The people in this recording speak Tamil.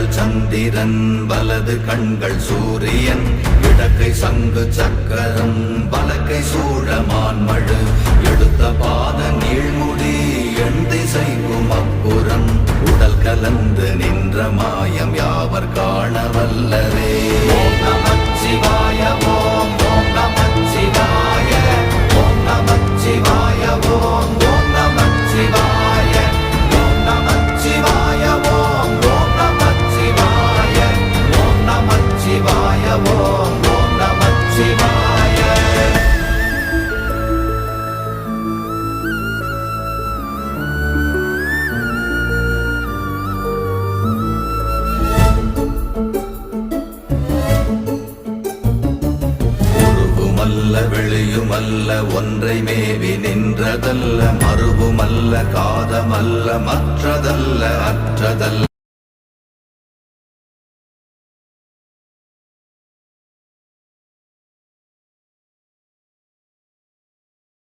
இடங்கள் சந்திரன் வலது கண்கள் சூரியன் இடக்கை சங்கு சக்கரம் வலக்கை சூழமான்மழு எடுத்த பாத நீழ்முடி எண் திசைக்கும் அப்புறம் உடல் கலந்து நின்ற மாயம் யாவர் காண வல்லரே. ஓம் நமச்சிவாய ஓம் ஓம் நமச்சிவாய ஓம் நமச்சிவாய ஓம் ஓம் நமச்சிவாய ஓம் நமச்சிவாய ஓம் ஓம் நமச்சிவாய ஓம் நமச்சிவாய ஓம் ஓம் நமச்சிவாய. வெளியுமல்ல ஒன்றை மேவி நின்றதல்ல மறுவுமல்ல காதமல்ல மற்றதல்ல அற்றதல்ல